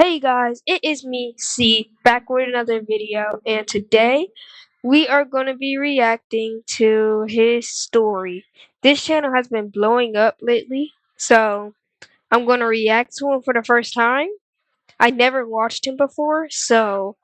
Hey guys, it is me, C, back with another video, and today we are going to be reacting to his story. This channel has been blowing up lately, so I'm going to react to him for the first time. I never watched him before, so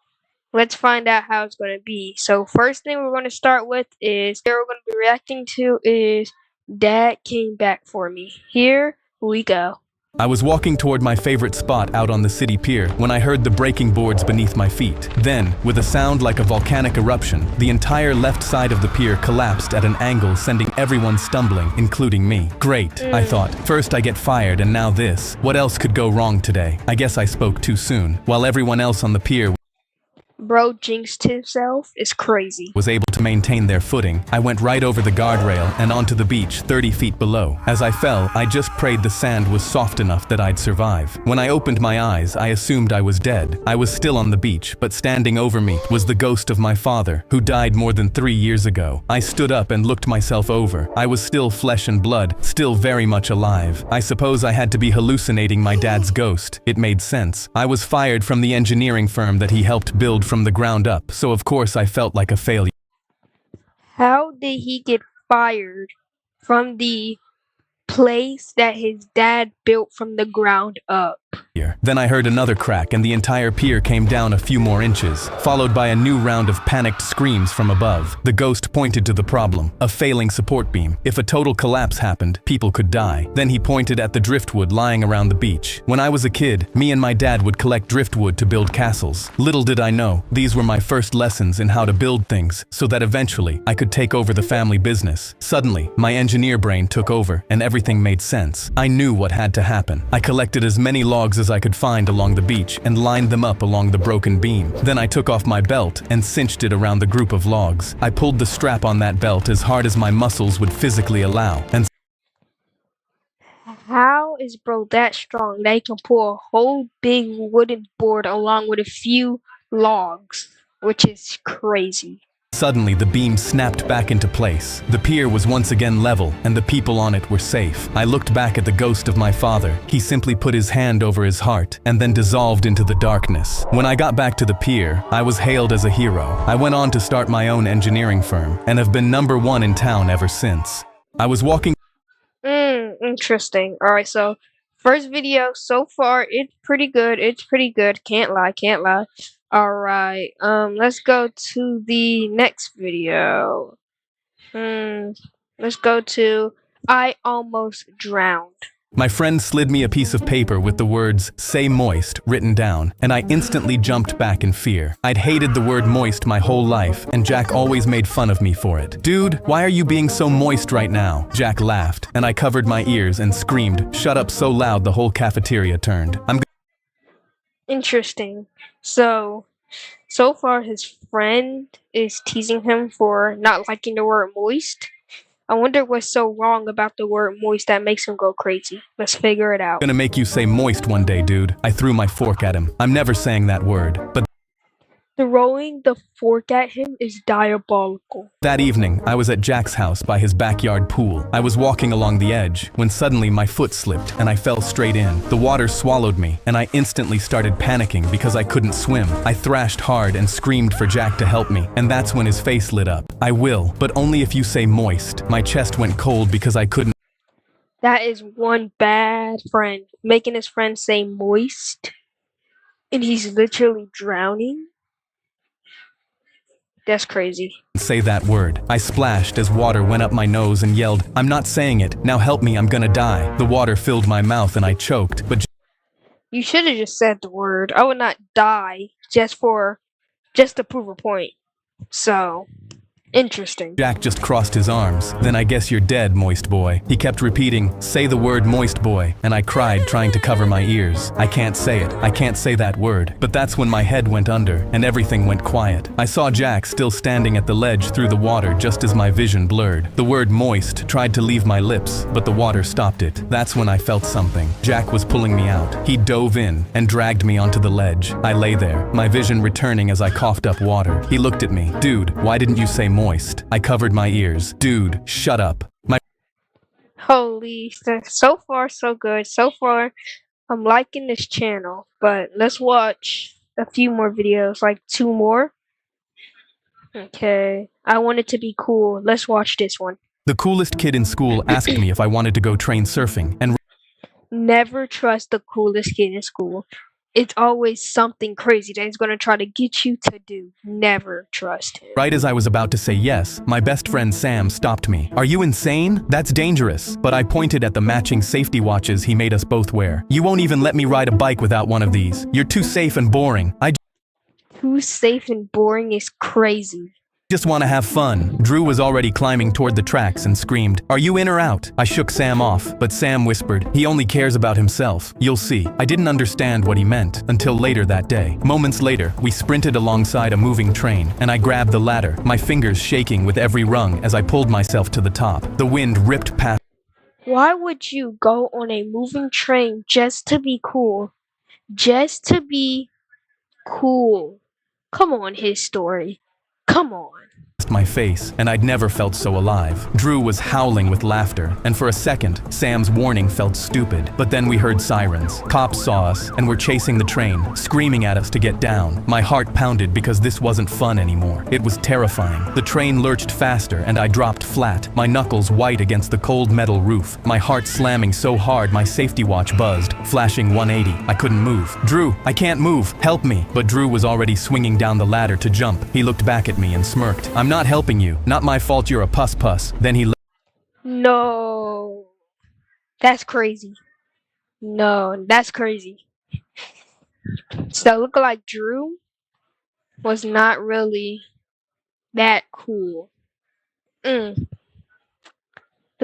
let's find out how it's going to be. So first thing we're going to start with is, we're going to be reacting to is Dad Came Back For Me. Here we go. I was walking toward my favorite spot out on the city pier when I heard the breaking boards beneath my feet. Then, with a sound like a volcanic eruption, the entire left side of the pier collapsed at an angle, sending everyone stumbling, including me. Great, I thought. First I get fired and now this. What else could go wrong today? I guess I spoke too soon. While everyone else on the pier Bro jinxed himself is crazy. was able to maintain their footing, I went right over the guardrail and onto the beach 30 feet below. As I fell, I just prayed the sand was soft enough that I'd survive. When I opened my eyes, I assumed I was dead. I was still on the beach, but standing over me was the ghost of my father, who died more than 3 years ago. I stood up and looked myself over. I was still flesh and blood, still very much alive. I suppose I had to be hallucinating my dad's ghost. It made sense. I was fired from the engineering firm that he helped build from the ground up, so of course I felt like a failure. How did he get fired from the place that his dad built from the ground up? Then I heard another crack and the entire pier came down a few more inches, followed by a new round of panicked screams from above. The ghost pointed to the problem, a failing support beam. If a total collapse happened, people could die. Then he pointed at the driftwood lying around the beach. When I was a kid, me and my dad would collect driftwood to build castles. Little did I know, these were my first lessons in how to build things, so that eventually I could take over the family business. Suddenly, my engineer brain took over and everything made sense. I knew what had to happen. I collected as many logs as I could find along the beach and lined them up along the broken beam. Then I took off my belt and cinched it around the group of logs. I pulled the strap on that belt as hard as my muscles would physically allow, and How is bro that strong that he can pull a whole big wooden board along with a few logs, which is crazy. suddenly the beam snapped back into place. The pier was once again level, and the people on it were safe. I looked back at the ghost of my father. He simply put his hand over his heart, and then dissolved into the darkness. When I got back to the pier, I was hailed as a hero. I went on to start my own engineering firm, and have been #1 in town ever since. I was walking Interesting. Alright, so first video so far, it's pretty good. It's pretty good. Can't lie, can't lie. Alright, let's go to the next video. Let's go to I Almost Drowned. My friend slid me a piece of paper with the words, "Say moist," written down, and I instantly jumped back in fear. I'd hated the word moist my whole life, and Jack always made fun of me for it. "Dude, why are you being so moist right now?" Jack laughed, and I covered my ears and screamed, "Shut up," so loud the whole cafeteria turned. Interesting. So far his friend is teasing him for not liking the word moist. I wonder what's so wrong about the word moist that makes him go crazy. Let's figure it out. Gonna make you say moist one day, dude. I threw my fork at him. I'm never saying that word, but Throwing the fork at him is diabolical. that evening, I was at Jack's house by his backyard pool. I was walking along the edge when suddenly my foot slipped and I fell straight in. The water swallowed me and I instantly started panicking because I couldn't swim. I thrashed hard and screamed for Jack to help me, and that's when his face lit up. "I will, but only if you say moist." My chest went cold because I couldn't. That is one bad friend. Making his friend say moist. And he's literally drowning. That's crazy. Say that word. I splashed as water went up my nose and yelled, "I'm not saying it. Now help me, I'm gonna die." The water filled my mouth and I choked, but You should have just said the word. I would not die just to prove a point. So, interesting. Jack just crossed his arms. "Then I guess you're dead, moist boy." He kept repeating, "Say the word moist boy," and I cried, trying to cover my ears. I can't say it. I can't say that word. But that's when my head went under, and everything went quiet. I saw Jack still standing at the ledge through the water just as my vision blurred. The word moist tried to leave my lips, but the water stopped it. That's when I felt something. Jack was pulling me out. He dove in and dragged me onto the ledge. I lay there, my vision returning as I coughed up water. He looked at me. "Dude, why didn't you say moist?" I covered my ears. "Dude, shut up." Holy, so far so good. So far, I'm liking this channel, but let's watch a few more videos, like 2 more. Okay, I want it to be cool. Let's watch this one. The coolest kid in school asked me if I wanted to go train surfing, and Never trust the coolest kid in school. It's always something crazy that he's gonna try to get you to do. Never trust him. right as I was about to say yes, my best friend Sam stopped me. Are you insane? That's dangerous. But I pointed at the matching safety watches he made us both wear. You won't even let me ride a bike without one of these. You're too safe and boring. I Too safe and boring is crazy. just want to have fun. Drew was already climbing toward the tracks and screamed, "Are you in or out?" I shook Sam off, but Sam whispered, "He only cares about himself. You'll see." I didn't understand what he meant until later that day. Moments later, we sprinted alongside a moving train, and I grabbed the ladder, my fingers shaking with every rung as I pulled myself to the top. The wind ripped past. Why would you go on a moving train just to be cool? Just to be cool. Come on, his story. Come on. My face, and I'd never felt so alive. Drew was howling with laughter, and for a second, Sam's warning felt stupid. But then we heard sirens. Cops saw us and were chasing the train, screaming at us to get down. My heart pounded because this wasn't fun anymore. It was terrifying. The train lurched faster, and I dropped flat, my knuckles white against the cold metal roof, my heart slamming so hard my safety watch buzzed, flashing 180. I couldn't move. "Drew, I can't move. Help me." But Drew was already swinging down the ladder to jump. He looked back at me and smirked. "I'm not helping you. Not my fault you're a puss. Then he No. That's crazy. No, that's crazy. So it looked like Drew was not really that cool. Look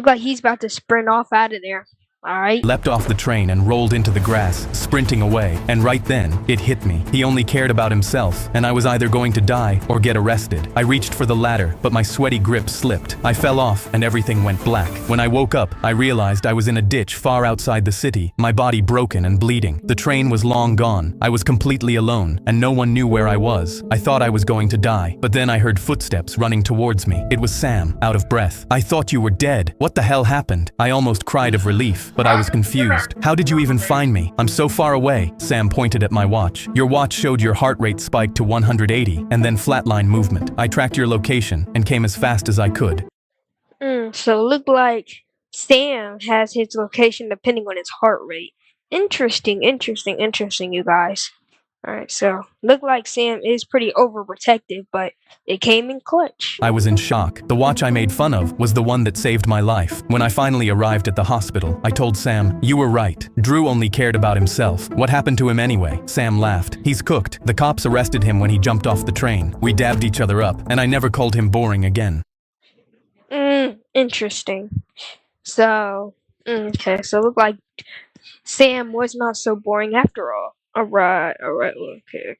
like he's about to sprint off out of there. Alright. leapt off the train and rolled into the grass, sprinting away. And right then, it hit me. He only cared about himself, and I was either going to die or get arrested. I reached for the ladder, but my sweaty grip slipped. I fell off, and everything went black. When I woke up, I realized I was in a ditch far outside the city, my body broken and bleeding. The train was long gone. I was completely alone, and no one knew where I was. I thought I was going to die, but then I heard footsteps running towards me. It was Sam, out of breath. "I thought you were dead. What the hell happened?" I almost cried of relief, but I was confused. "How did you even find me? I'm so far away." Sam pointed at my watch. "Your watch showed your heart rate spiked to 180 and then flatline movement. I tracked your location and came as fast as I could." So it looked like Sam has his location depending on his heart rate. Interesting, you guys. Alright, so look like Sam is pretty overprotective, but it came in clutch. I was in shock. The watch I made fun of was the one that saved my life. When I finally arrived at the hospital, I told Sam, "You were right. Drew only cared about himself. What happened to him anyway?" Sam laughed. "He's cooked. The cops arrested him when he jumped off the train. We dabbed each other up, and I never called him boring again." Interesting. So, okay, so it looked like Sam was not so boring after all. Alright, okay.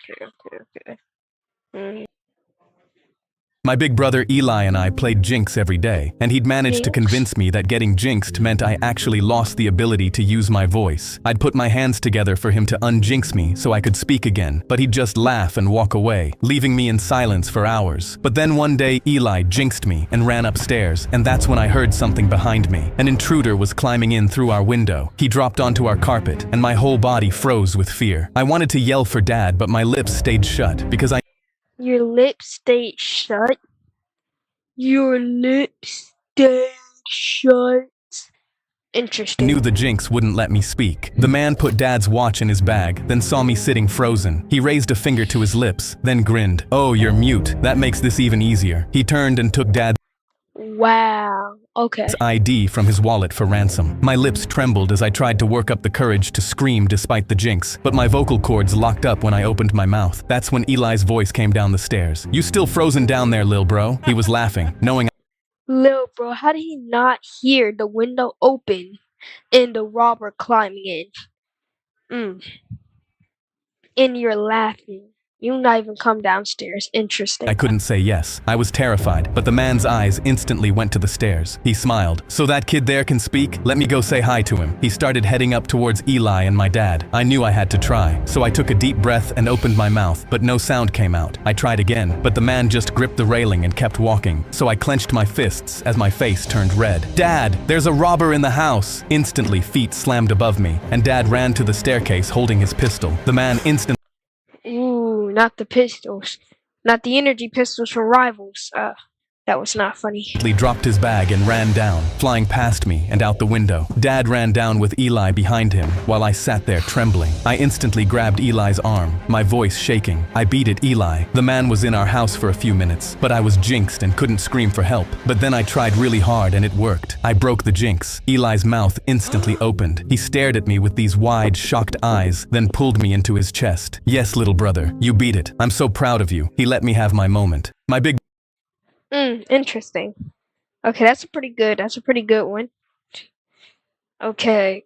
My big brother Eli and I played Jinx every day, and he'd managed to convince me that getting jinxed meant I actually lost the ability to use my voice. I'd put my hands together for him to unjinx me so I could speak again, but he'd just laugh and walk away, leaving me in silence for hours. But then one day Eli jinxed me and ran upstairs, and that's when I heard something behind me. An intruder was climbing in through our window. He dropped onto our carpet, and my whole body froze with fear. I wanted to yell for Dad, but my lips stayed shut because Your lips stayed shut? Your lips stayed shut? Interesting. knew the jinx wouldn't let me speak. The man put Dad's watch in his bag, then saw me sitting frozen. He raised a finger to his lips, then grinned. "Oh, you're mute. That makes this even easier." He turned and took Dad's Wow. Okay. ID from his wallet for ransom. My lips trembled as I tried to work up the courage to scream despite the jinx, but my vocal cords locked up when I opened my mouth. That's when Eli's voice came down the stairs. "You still frozen down there, lil bro?" He was laughing, knowing Lil bro, how did he not hear the window open and the robber climbing in? And you're laughing. You not even come downstairs. Interesting. I couldn't say yes. I was terrified, but the man's eyes instantly went to the stairs. He smiled. So that kid there can speak? Let me go say hi to him. He started heading up towards Eli and my dad. I knew I had to try, so I took a deep breath and opened my mouth, but no sound came out. I tried again, but the man just gripped the railing and kept walking, so I clenched my fists as my face turned red. Dad, there's a robber in the house! Instantly, feet slammed above me, and Dad ran to the staircase holding his pistol. The man instantly Not the pistols. Not the energy pistols from Rivals. That was not funny. dropped his bag and ran down, flying past me and out the window. Dad ran down with Eli behind him, while I sat there trembling. I instantly grabbed Eli's arm, my voice shaking. I beat at Eli. The man was in our house for a few minutes, but I was jinxed and couldn't scream for help. But then I tried really hard and it worked. I broke the jinx. Eli's mouth instantly opened. He stared at me with these wide, shocked eyes, then pulled me into his chest. Yes, little brother, you beat it. I'm so proud of you. He let me have my moment. My big Interesting. Okay, that's a pretty good one. Okay,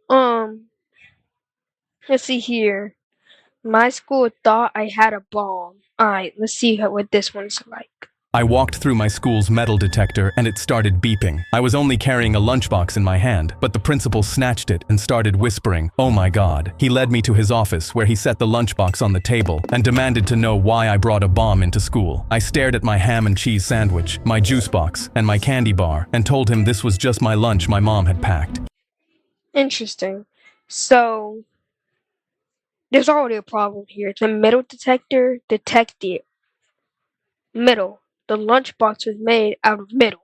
let's see here. My school thought I had a bomb. Alright, let's see what this one's like. I walked through my school's metal detector and it started beeping. I was only carrying a lunchbox in my hand, but the principal snatched it and started whispering, "Oh my God." He led me to his office where he set the lunchbox on the table and demanded to know why I brought a bomb into school. I stared at my ham and cheese sandwich, my juice box, and my candy bar and told him this was just my lunch my mom had packed. Interesting. So, there's already a problem here. The metal detector detected metal. The lunchbox was made out of metal.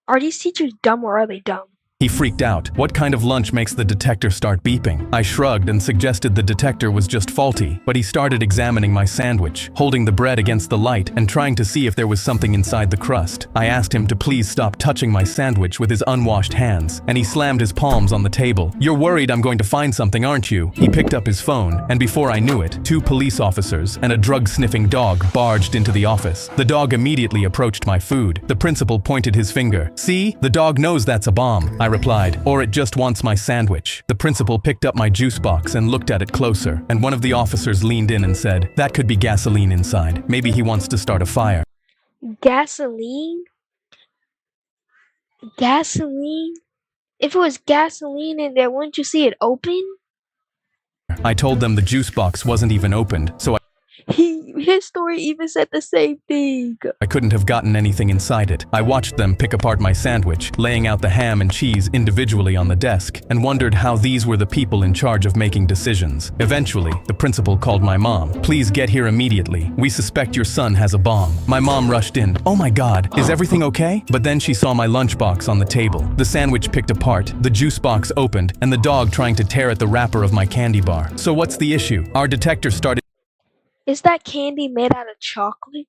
Are these teachers dumb or are they dumb? He freaked out. What kind of lunch makes the detector start beeping? I shrugged and suggested the detector was just faulty, but he started examining my sandwich, holding the bread against the light and trying to see if there was something inside the crust. I asked him to please stop touching my sandwich with his unwashed hands, and he slammed his palms on the table. "You're worried I'm going to find something, aren't you?" He picked up his phone, and before I knew it, 2 police officers and a drug-sniffing dog barged into the office. The dog immediately approached my food. The principal pointed his finger. "See? The dog knows that's a bomb," I replied, "or it just wants my sandwich." The principal picked up my juice box and looked at it closer, and one of the officers leaned in and said, "That could be gasoline inside. Maybe he wants to start a fire." Gasoline? Gasoline? If it was gasoline in there, wouldn't you see it open? I told them the juice box wasn't even opened, so His story even said the same thing. I couldn't have gotten anything inside it. I watched them pick apart my sandwich, laying out the ham and cheese individually on the desk, and wondered how these were the people in charge of making decisions. Eventually, the principal called my mom. "Please get here immediately. We suspect your son has a bomb." My mom rushed in. "Oh my God, is everything okay?" But then she saw my lunchbox on the table, the sandwich picked apart, the juice box opened, and the dog trying to tear at the wrapper of my candy bar. "So what's the issue?" Our detector started Is that candy made out of chocolate?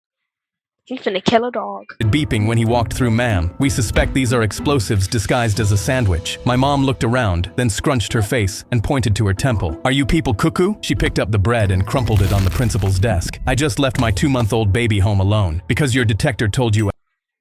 He's finna kill a dog. beeping when he walked through. "Ma'am, we suspect these are explosives disguised as a sandwich." My mom looked around, then scrunched her face and pointed to her temple. "Are you people cuckoo?" She picked up the bread and crumpled it on the principal's desk. "I just left my 2-month-old baby home alone because your detector told you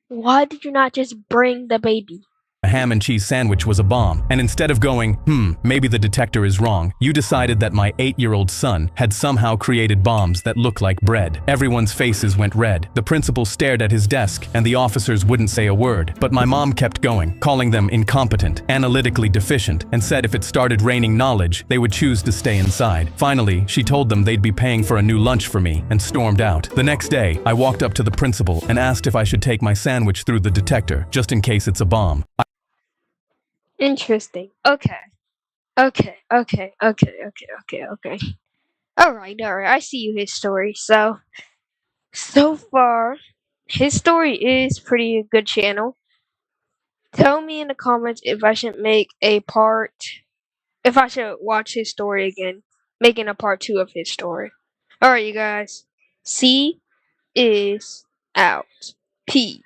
Why did you not just bring the baby? a ham and cheese sandwich was a bomb, and instead of going, maybe the detector is wrong, you decided that my 8-year-old son had somehow created bombs that look like bread." Everyone's faces went red. The principal stared at his desk, and the officers wouldn't say a word. But my mom kept going, calling them incompetent, analytically deficient, and said if it started raining knowledge, they would choose to stay inside. Finally, she told them they'd be paying for a new lunch for me, and stormed out. The next day, I walked up to the principal and asked if I should take my sandwich through the detector, just in case it's a bomb. Interesting. Okay. Alright, I see you, his story. So far, his story is pretty good channel. Tell me in the comments if I should if I should watch his story again, making a part 2 of his story. Alright, you guys. C is out. Peace.